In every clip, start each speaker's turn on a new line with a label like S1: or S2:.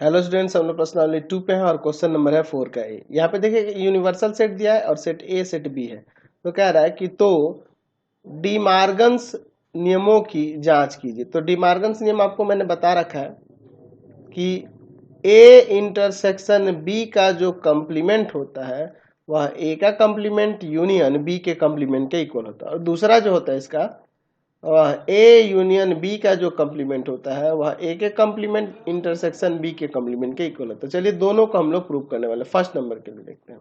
S1: Hello students, हम लोग प्रश्नावली 2 पे हैं और क्वेश्चन नंबर है 4 का। ए यहाँ पे देखिए यूनिवर्सल सेट दिया है और सेट ए सेट बी है। तो कह रहा है कि तो डिमार्गन्स नियमों की जांच कीजिए। तो डिमार्गन्स नियम आपको मैंने बता रखा है कि ए इंटरसेक्शन बी का जो कंप्लीमेंट होता है वह ए का कंप्लीमेंट यूनियन बी के कंप्लीमेंट के इक्वल होता है, और दूसरा जो होता है इसका वह ए यूनियन बी का जो कंप्लीमेंट होता है वह ए के कंप्लीमेंट इंटरसेक्शन बी के कंप्लीमेंट के इक्वल होता है। चलिए दोनों को हम लोग प्रूव करने वाले। फर्स्ट नंबर के लिए देखते हैं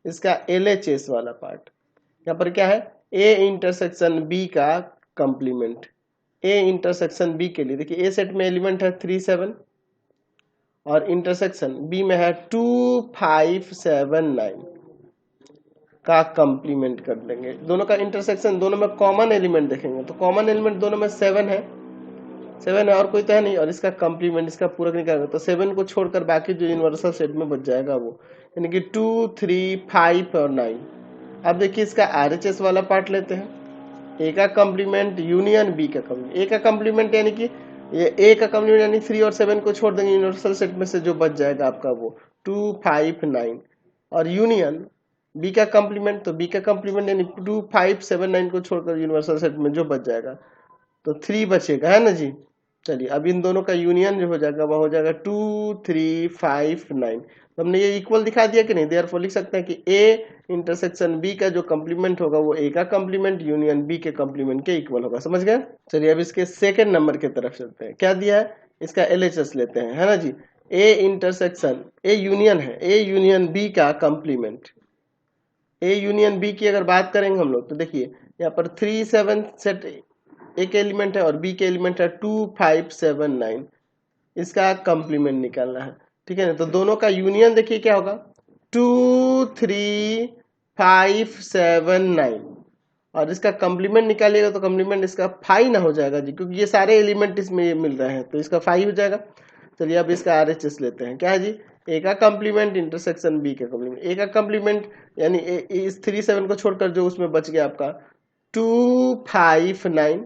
S1: इसका LHS वाला पार्ट। यहाँ पर क्या है, ए इंटरसेक्शन बी का कंप्लीमेंट। ए इंटरसेक्शन बी के लिए देखिए ए सेट में एलिमेंट है 3 7 और इंटरसेक्शन बी में है 2 5 7 9 का कंप्लीमेंट कर लेंगे। दोनों का इंटरसेक्शन, दोनों में कॉमन एलिमेंट देखेंगे तो कॉमन एलिमेंट दोनों में 7 है और कोई तो है नहीं, और इसका कंप्लीमेंट इसका पूरक निकालेंगे तो 7 को छोड़कर बाकी जो यूनिवर्सल सेट में बच जाएगा वो यानी कि 2 3 5 और 9। अब देखिए इसका RHS वाला पार्ट लेते हैं। ए का कंप्लीमेंट यूनियन बी का कंप्लीमेंट। ए का कंप्लीमेंट यानी कि ये ए का कंप्लीमेंट यानी 3 और 7 को छोड़ देंगे, यूनिवर्सल सेट में से जो बच जाएगा आपका वो 2 5 9। और यूनियन बी का कंप्लीमेंट, तो बी का कंप्लीमेंट यानी 2 5 7 9 को छोड़कर यूनिवर्सल सेट में जो बच जाएगा तो 3 बचेगा, है ना जी। चलिए अब इन दोनों का यूनियन जो हो जाएगा वह हो जाएगा 2 3 5 9। तो हमने ये इक्वल दिखा दिया कि नहीं, देयरफॉर लिख सकते हैं कि ए इंटरसेक्शन बी का जो कंप्लीमेंट होगा वो ए का कंप्लीमेंट यूनियन बी के कंप्लीमेंट के इक्वल होगा। समझ गए। चलिए अब इसके सेकंड नंबर की तरफ चलते हैं। क्या दिया है, इसका LHS लेते हैं, है ना जी। ए इंटरसेक्शन ए यूनियन है, ए यूनियन बी का कंप्लीमेंट। ए यूनियन बी की अगर बात करेंगे हम लोग तो देखिए यहाँ पर 3 7 सेट एक एलिमेंट है और बी के एलिमेंट है 2 5 7 9। इसका कंप्लीमेंट निकालना है, ठीक है ना। तो दोनों का यूनियन देखिए क्या होगा 2 3 5 7 9, और इसका कंप्लीमेंट निकालिएगा तो कंप्लीमेंट इसका 5 ना हो जाएगा जी, क्योंकि ये सारे एलिमेंट इसमें मिल रहे हैं तो इसका 5 हो जाएगा। चलिए अब इसका RHS लेते हैं। क्या है जी, ए का कंप्लीमेंट इंटरसेक्शन बी का कंप्लीमेंट। ए का कंप्लीमेंट यानी इस 3 7 को छोड़कर जो उसमें बच गया आपका 2 5 9,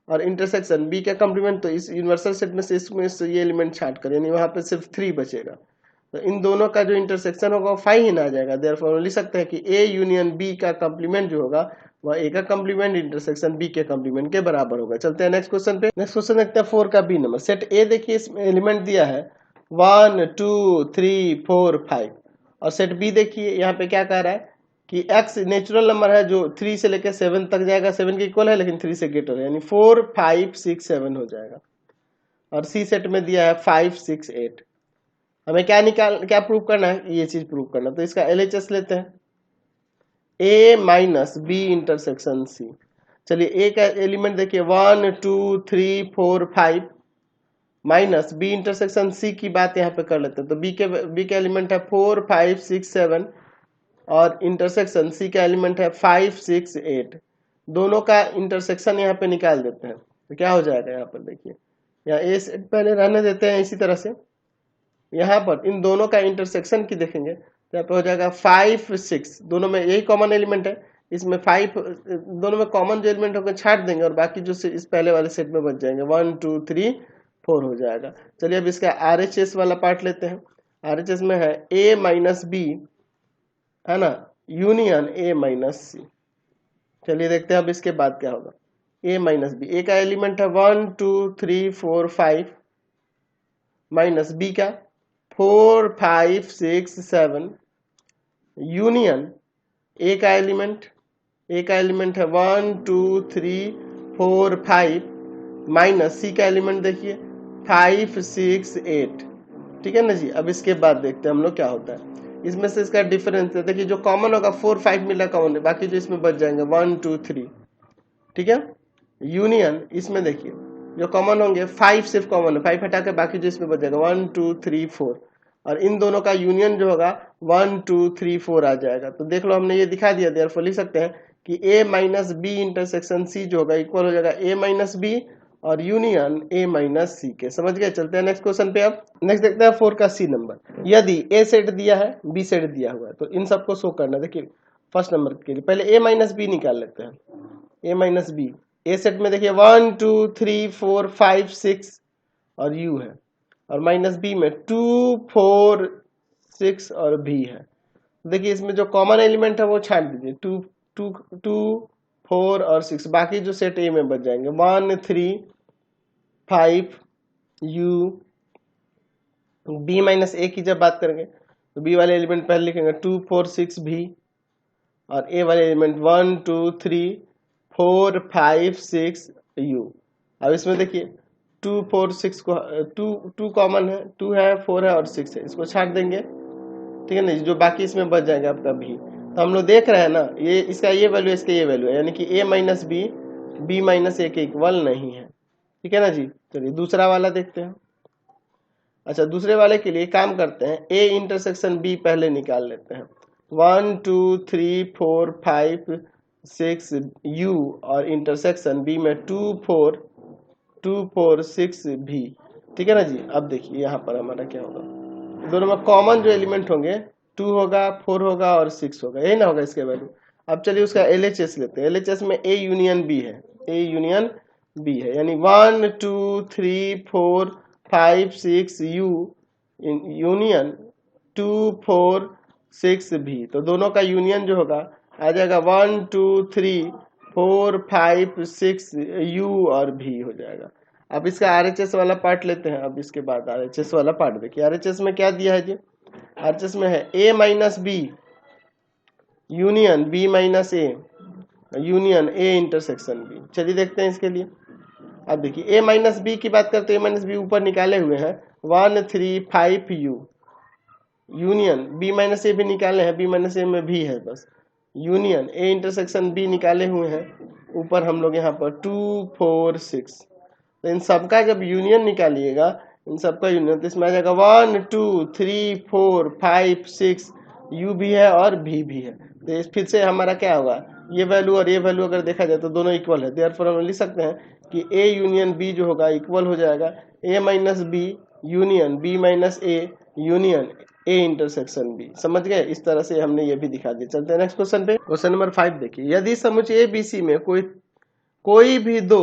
S1: और इंटरसेक्शन बी का कंप्लीमेंट तो इस यूनिवर्सल सेट में से इसमें से ये एलिमेंट छाट कर यानी वहां पे सिर्फ 3 बचेगा। तो इन दोनों का जो इंटरसेक्शन होगा वो 5 ही ना आ जाएगा। देयरफॉर लिख सकते हैं कि ए यूनियन बी का कंप्लीमेंट जो होगा वह ए का कंप्लीमेंट इंटरसेक्शन बी के कंप्लीमेंट के बराबर होगा। चलते हैं नेक्स्ट क्वेश्चन पे। नेक्स्ट क्वेश्चन देखते हैं 4 का बी नंबर। सेट ए देखिए इसमें एलिमेंट दिया है 1 2 3 4 5, और सेट बी देखिए यहाँ पे क्या कह रहा है कि x नेचुरल नंबर है जो 3 से लेकर 7 तक जाएगा, 7 के इक्वल है लेकिन 3 से ग्रेटर है यानी 4 5 6 7 हो जाएगा। और सी सेट में दिया है 5 6 8। हमें क्या प्रूव करना है, ये चीज प्रूव करना। तो इसका LHS लेते हैं, a minus B intersection C. चलिए ए का एलिमेंट देखिए 1 2 3 4 5 माइनस बी इंटरसेक्शन सी की बात यहाँ पे कर लेते हैं। तो बी के एलिमेंट है 4 5 6 7 और इंटरसेक्शन सी का एलिमेंट है 5 6 8। दोनों का इंटरसेक्शन यहाँ पे निकाल देते हैं तो क्या हो जाएगा, यहाँ पर देखिए यहाँ ए सेट पहले रहने देते हैं इसी तरह से। यहाँ पर इन दोनों का इंटरसेक्शन की देखेंगे तो यहाँ पे हो जाएगा 5 6, दोनों में यही कॉमन एलिमेंट है। इसमें 5 दोनों में कॉमन जो एलिमेंट होगा छाट देंगे और बाकी जो इस पहले वाले सेट में बच जाएंगे 1 2 3 4 हो जाएगा। चलिए अब इसका RHS वाला पार्ट लेते हैं। RHS में है a माइनस बी, है ना, यूनियन ए माइनस सी। चलिए देखते हैं अब इसके बाद क्या होगा। ए माइनस बी, ए का एलिमेंट है 1 2 3 4 5 माइनस बी का 4 5 6 7 यूनियन ए का एलिमेंट है 1 2 3 4 5 माइनस सी का एलिमेंट देखिए 5 6 8। ठीक है ना जी। अब इसके बाद देखते हैं हम लोग क्या होता है। इसमें से इसका डिफरेंस है, देखिए जो कॉमन होगा 4 5 मिला कॉमन है, बाकी जो इसमें बच जाएंगे 1 2 3। ठीक है, यूनियन इसमें देखिए जो कॉमन होंगे 5 सिर्फ कॉमन है, 5 हटा के बाकी जो इसमें बच जाएगा 1 2 3 4, और इन दोनों का यूनियन जो होगा 1 2 3 4 आ जाएगा। तो देख लो हमने ये दिखा दिया। देयरफॉर लिख सकते हैं कि a minus B intersection C जो होगा इक्वल हो जाएगा a माइनस बी और यूनियन a माइनस सी के। समझ गए। चलते हैं नेक्स्ट क्वेश्चन पे। अब नेक्स्ट देखते हैं 4 का सी नंबर। यदि a सेट दिया है b सेट दिया हुआ है तो इन सबको शो करना। देखिए फर्स्ट नंबर के लिए पहले a माइनस बी निकाल लेते हैं। a minus B A set में देखिए 1 2 3 4 5 6 और u है, और माइनस बी में 2 4 6 और भी है। देखिए इसमें जो कॉमन एलिमेंट है वो छांट दीजिए, 2 2 2 4 और 6, बाकी जो सेट ए में बच जाएंगे 1 3 5 यू। बी माइनस ए की जब बात करेंगे तो बी वाले एलिमेंट पहले लिखेंगे 2 4 6 भी, और ए वाले एलिमेंट 1 2 3 4 5 6 यू। अब इसमें देखिए 2 4 6 को 2 कॉमन है, 2 है 4 है और 6 है, इसको छाट देंगे, ठीक है ना, जो बाकी इसमें बच जाएगा आपका भी। तो हम लोग देख रहे हैं ना, ये इसका ये वैल्यू इसका ये वैल्यू है, यानी कि a माइनस बी माइनस ए के इक्वल नहीं है, ठीक है ना जी। चलिए दूसरा वाला देखते हैं। अच्छा दूसरे वाले के लिए काम करते हैं, a इंटरसेक्शन b पहले निकाल लेते हैं। 1 2 3 4 5 6 u और इंटरसेक्शन b में 2 4 6 भी, ठीक है ना जी। अब देखिए यहाँ पर हमारा क्या होगा, दोनों में कॉमन जो एलिमेंट होंगे 2 होगा 4 होगा और 6 होगा, यही ना होगा इसके वैल्यू। अब चलिए उसका LHS लेते हैं। LHS में A यूनियन B है, A यूनियन B है, यानी 1 2 3 4 5 6 U यूनियन 2 4 6 भी। तो दोनों का यूनियन जो होगा आ जाएगा 1 2 3 4 5 6 U और भी हो जाएगा। अब इसका RHS वाला पार्ट लेते हैं। अब इसके बाद RHS वाला पार्ट देखिए, RHS में क्या दिया है जी, RHS में है A minus B union B minus A union A intersection B। चलिए देखते हैं इसके लिए। अब देखिए A माइनस बी की बात करते हैं, A माइनस बी ऊपर निकाले हुए हैं 1 3 5 U यूनियन B माइनस ए भी निकाले हैं, B माइनस ए में भी है बस, यूनियन A इंटरसेक्शन B निकाले हुए हैं ऊपर हम लोग यहाँ पर 2 4 6। तो इन सबका जब यूनियन निकालिएगा, इन सबका यूनियन, तो इसमें आ जाएगा 1 2 3 4 5 6 यू भी है और भी है। तो इस फिर से हमारा क्या होगा, ये वैल्यू और ये वैल्यू अगर देखा जाए तो दोनों इक्वल है, देयरफॉर हम लिख सकते हैं कि A यूनियन B जो होगा इक्वल हो जाएगा A minus B union B minus A union A intersection B। समझ गए, इस तरह से हमने ये भी दिखा दिया। चलते हैं नेक्स्ट क्वेश्चन पे। क्वेश्चन नंबर 5 देखिए, यदि समुच्चय ABC में कोई भी दो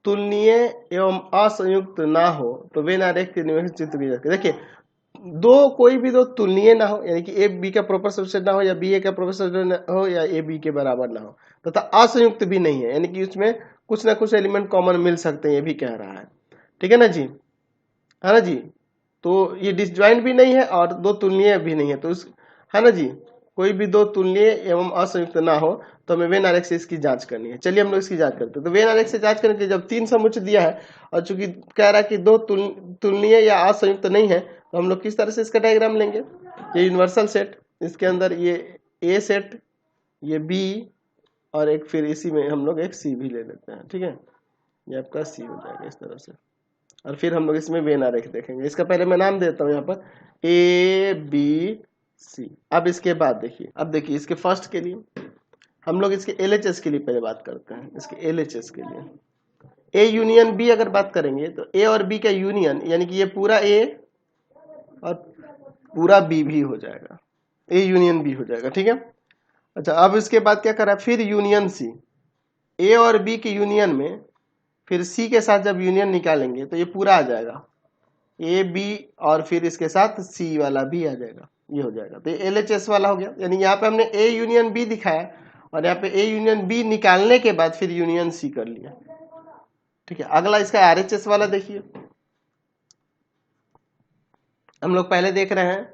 S1: तुलनीय एवं असंयुक्त ना हो तो वे नारेख निम्नलिखित चित्र की जाती है। देखिए कोई भी दो तुलनीय ना हो, यानी कि ए बी का प्रॉपर सबसेट ना हो, या बी ए का प्रॉपर सबसेट ना हो, या ए बी के बराबर ना हो, तथा असंयुक्त भी नहीं है, यानी कि उसमें कुछ ना कुछ एलिमेंट कॉमन मिल सकते हैं, ये भी कह रहा है, ठीक है ना जी, है ना जी। तो ये डिसजॉइंट भी नहीं है और दो तुलनीय भी नहीं है, तो है ना जी, कोई भी दो तुलनीय एवं असंयुक्त ना हो तो हमें वेन आरेख से इसकी जांच करनी है। चलिए हम लोग इसकी जांच करते हैं। तो वेन आरेख से जांच करने के जब 3 समुच्चय दिया है और चूंकि कह रहा है कि दो तुलनीय या असंयुक्त नहीं है, तो हम लोग किस तरह से इसका डायग्राम लेंगे। ये यूनिवर्सल सेट, इसके अंदर ये ए सेट, ये बी, और एक फिर इसी में हम लोग एक सी भी ले लेते हैं, ठीक है, ये आपका सी हो जाएगा इस तरह से। और फिर हम लोग इसमें वेन आरेख देखेंगे। इसका पहले मैं नाम देता हूँ यहाँ पर ए बी सी। अब इसके बाद देखिए, अब देखिए इसके फर्स्ट के लिए हम लोग इसके LHS के लिए पहले बात करते हैं। इसके LHS के लिए ए यूनियन बी अगर बात करेंगे तो ए और बी का यूनियन, यानी कि ये पूरा ए और पूरा बी भी हो जाएगा, ए यूनियन बी हो जाएगा, ठीक है। अच्छा अब इसके बाद क्या करा, फिर यूनियन सी, ए और बी के यूनियन में फिर सी के साथ जब यूनियन निकालेंगे तो ये पूरा आ जाएगा ए बी, और फिर इसके साथ सी वाला भी आ जाएगा, ये हो जाएगा। तो ये LHS वाला हो गया, यानी यहाँ पे हमने ए यूनियन बी दिखाया और यहाँ पे ए यूनियन बी निकालने के बाद फिर यूनियन सी कर लिया, ठीक है। अगला इसका RHS वाला देखिए, हम लोग पहले देख रहे हैं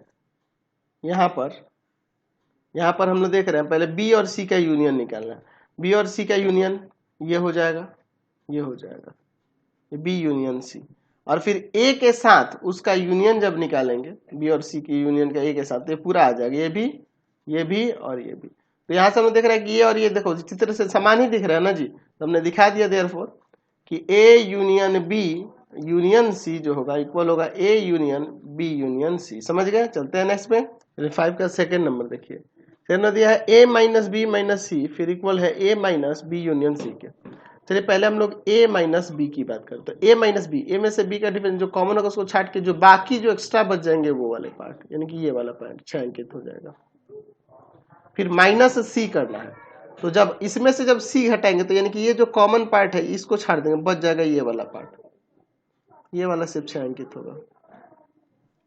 S1: यहाँ पर हम लोग देख रहे हैं पहले बी और सी का यूनियन निकालना है। बी और सी का यूनियन ये हो जाएगा, ये हो जाएगा, ये बी यूनियन सी, और फिर ए के साथ उसका यूनियन जब निकालेंगे, बी और सी की यूनियन का ए के साथ, ये पूरा आ जाएगा, ये भी और ये भी। तो यहाँ से हम देख रहे हैं कि ये और ये देखो चित्र से समान ही दिख रहा है ना जी, तो हमने दिखा दिया देयरफॉर कि A union B union C जो होगा इक्वल होगा A union B union C. समझ गए, चलते हैं नेक्स्ट पे। 5 का सेकेंड नंबर देखिए, सेकेंड नंबर दिया है A minus B minus C फिर इक्वल है A minus B union C के। चलिए पहले हम लोग a माइनस बी की बात करते हैं। a माइनस बी, ए में से b का डिफरेंस जो कॉमन होगा उसको छाट के जो बाकी जो एक्स्ट्रा बच जाएंगे वो वाले पार्ट, यानी कि ये वाला पार्ट छायांकित हो जाएगा। फिर माइनस सी करना है, तो जब इसमें से जब c हटाएंगे तो यानी कि ये जो कॉमन पार्ट है इसको छाट देंगे, बच जाएगा ये वाला पार्ट, ये वाला सिर्फ छायांकित होगा,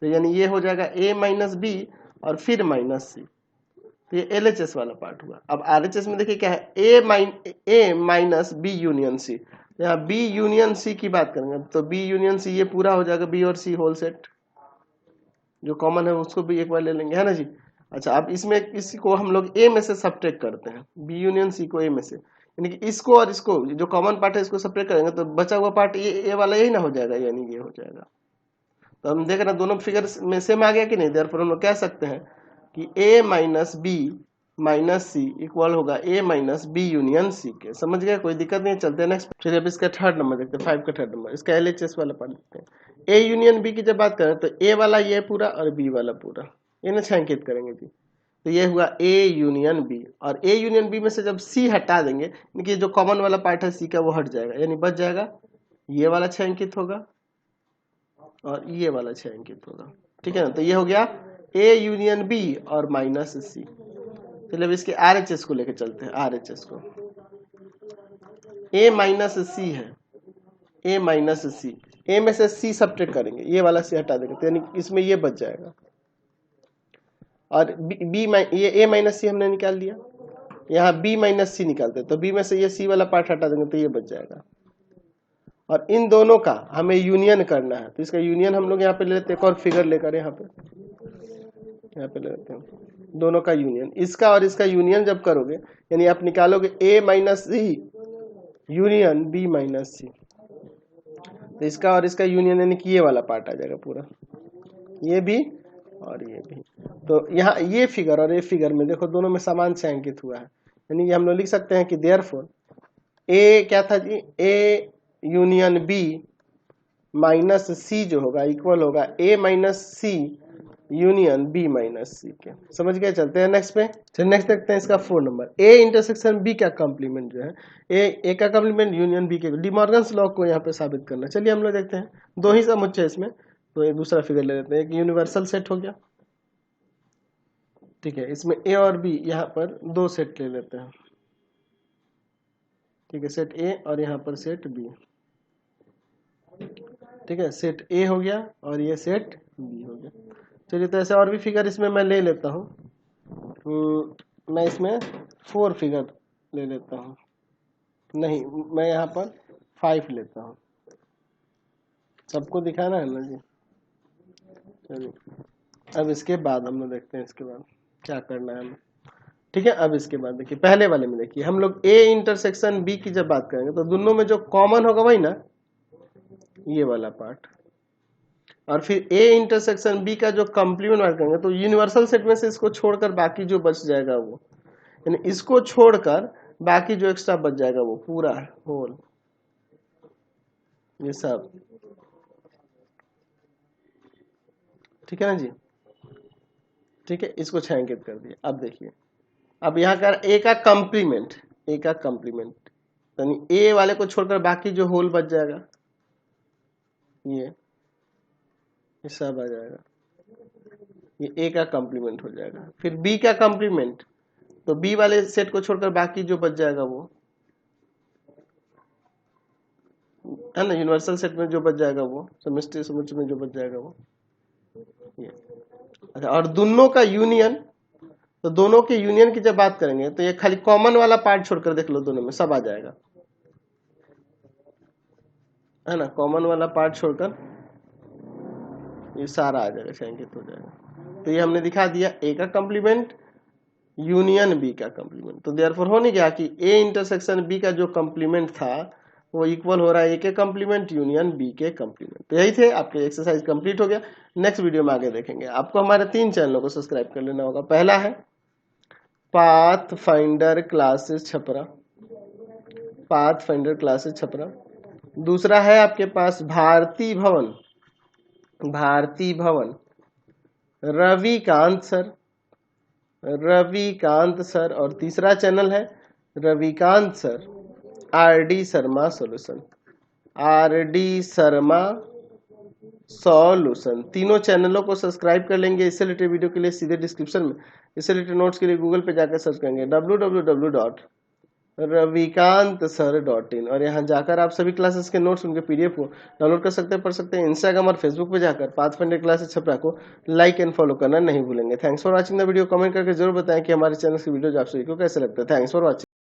S1: तो यानी ये हो जाएगा a माइनस बी और फिर माइनस सी। तो ये LHS वाला पार्ट हुआ। अब RHS में देखिए क्या है, a minus B union C. यहाँ B यूनियन सी की बात करेंगे तो B यूनियन सी ये पूरा हो जाएगा, B और C होल सेट जो कॉमन है उसको भी एक बार ले लेंगे, है ना जी। अच्छा, अब इसमें इसी को हम लोग A में से सब्ट्रैक्ट करते हैं, B यूनियन C को A में से, यानी कि इसको और इसको जो कॉमन पार्ट है इसको सब्ट्रैक्ट करेंगे तो बचा हुआ पार्ट ये वाला यही ना हो जाएगा, यानी ये हो जाएगा। तो हम देख रहे हैं दोनों फिगर में सेम आ गया कि नहीं, देयरफॉर हम लोग कह सकते हैं कि a minus B minus C equal होगा a minus B union C के। समझ गए, कोई दिक्कत नहीं, चलते हैं नेक्स्ट। फिर अब इसका थर्ड नंबर देखते हैं, 5 का थर्ड नंबर, इसका LHS वाला पार्ट देखते हैं। a यूनियन b की जब बात करें तो a वाला ये पूरा और b वाला पूरा, इन्हें छायांकित करेंगे जी। तो ये हुआ a यूनियन b, और a यूनियन b में से जब c हटा देंगे, यानी जो कॉमन वाला पार्ट है c का वो हट जाएगा, यानी बच जाएगा ये वाला छायांकित होगा और ये वाला छायांकित होगा, ठीक है ना। तो ये हो गया a यूनियन b और माइनस सी। चलिए अब इसके RHS को लेकर चलते हैं। RHS को a माइनस सी है, a माइनस सी, a में से c सब्ट्रैक्ट करेंगे, ये वाला c हटा देंगे तो यानी इसमें ये बच जाएगा, और ये a माइनस सी हमने निकाल लिया, यहाँ b माइनस सी निकालते हैं तो b में से ये c वाला पार्ट हटा देंगे तो ये बच जाएगा। और इन दोनों का हमें यूनियन करना है, तो इसका यूनियन हम लोग यहाँ पे ले लेते हैं, एक और फिगर लेकर यहाँ पे ले लेते हैं दोनों का यूनियन। इसका और इसका यूनियन जब करोगे यानी आप निकालोगे a minus C union b minus C, तो इसका और इसका यूनियन यानी कि ये वाला पार्ट आ जाएगा पूरा, ये भी और ये भी। तो यहाँ ये फिगर और ये फिगर में देखो दोनों में समान छायांकित हुआ है, यानी हम लोग लिख सकते हैं कि देयरफॉर a क्या था जी, a union b minus C जो होगा इक्वल होगा a minus C union b minus C के। समझ गए, चलते हैं नेक्स्ट पे। चलिए नेक्स्ट देखते हैं इसका 4 नंबर, a इंटरसेक्शन b का कॉम्प्लीमेंट जो है a का कॉम्प्लीमेंट यूनियन b के, डिमॉर्गन्स लॉ को यहाँ पे साबित करना। चलिए हम लोग देखते हैं, दो ही समुच्चय है इसमें, तो एक दूसरा फिगर ले लेते हैं। एक यूनिवर्सल सेट हो गया, ठीक है, इसमें a और b यहाँ पर दो सेट ले लेते हैं, ठीक है, सेट a और यहाँ पर सेट b, ठीक है, सेट A हो गया और ये सेट B हो गया। चलिए तो ऐसे और भी फिगर इसमें मैं ले लेता हूँ, मैं इसमें 4 फिगर ले लेता हूँ, नहीं मैं यहाँ पर 5 लेता हूँ, सबको दिखाना है ना जी। चलिए अब इसके बाद हम लोग देखते हैं इसके बाद क्या करना है हमें, ठीक है। अब इसके बाद देखिए पहले वाले में देखिए हम लोग A इंटरसेक्शन B की जब बात करेंगे तो दोनों में जो कॉमन होगा वही ना, ये वाला पार्ट, और फिर A इंटरसेक्शन B का जो कॉम्प्लीमेंट बात करेंगे तो यूनिवर्सल सेट में से इसको छोड़कर बाकी जो बच जाएगा वो, यानी इसको छोड़कर बाकी जो एक्स्ट्रा बच जाएगा वो पूरा होल, ये सब, ठीक है ना जी, ठीक है, इसको छायांकित कर दिया। अब देखिए अब यहाँ का A का कॉम्प्लीमेंट, A का कॉम्प्लीमेंट यानी A वाले को छोड़कर बाकी जो होल बच जाएगा ये सब आ जाएगा, ये A का कॉम्प्लीमेंट हो जाएगा। फिर B का कॉम्प्लीमेंट, तो B वाले सेट को छोड़कर बाकी जो बच जाएगा वो है ना, यूनिवर्सल सेट में जो बच जाएगा वो, समष्टि समुच्चय में जो बच जाएगा वो ये। अच्छा, और दोनों का यूनियन, तो दोनों के यूनियन की जब बात करेंगे तो ये खाली कॉमन वाला पार्ट छोड़कर देख लो, दोनों में सब आ जाएगा, है ना, कॉमन वाला पार्ट छोड़कर ये सारा आ जाएगा, छायांकित हो जाएगा। तो ये हमने दिखा दिया A का कॉम्प्लीमेंट यूनियन B का कॉम्प्लीमेंट। तो देयरफॉर हो नहीं गया कि A इंटरसेक्शन B का जो कॉम्प्लीमेंट था वो इक्वल हो रहा है A के कॉम्प्लीमेंट यूनियन B के कॉम्प्लीमेंट। तो यही थे आपके एक्सरसाइज कंप्लीट हो गया। नेक्स्ट वीडियो में आगे देखेंगे। आपको हमारे 3 चैनलों को सब्सक्राइब कर लेना होगा। पहला है path finder classes Chhapra, path finder classes Chhapra. दूसरा है आपके पास भारती भवन, भारती भवन रविकांत सर, रविकांत सर। और तीसरा चैनल है Ravikant sir RD Sharma solution, RD Sharma solution. तीनों चैनलों को सब्सक्राइब कर लेंगे। इससे रिलेटेड वीडियो के लिए सीधे डिस्क्रिप्शन में, इससे रिलेटेड नोट्स के लिए गूगल पे जाकर सर्च करेंगे www ravikant.sir.in, और यहाँ जाकर आप सभी क्लासेस के नोट्स, उनके पीडीएफ को डाउनलोड कर सकते हैं, पढ़ सकते हैं। इंस्टाग्राम और फेसबुक पे जाकर पाथफाइंडर क्लासेस छपरा को लाइक एंड फॉलो करना नहीं भूलेंगे। Thanks for watching the video. Comment करके जरूर बताएं कि हमारे चैनल की वीडियोज आप सभी को कैसे लगता है। Thanks for watching.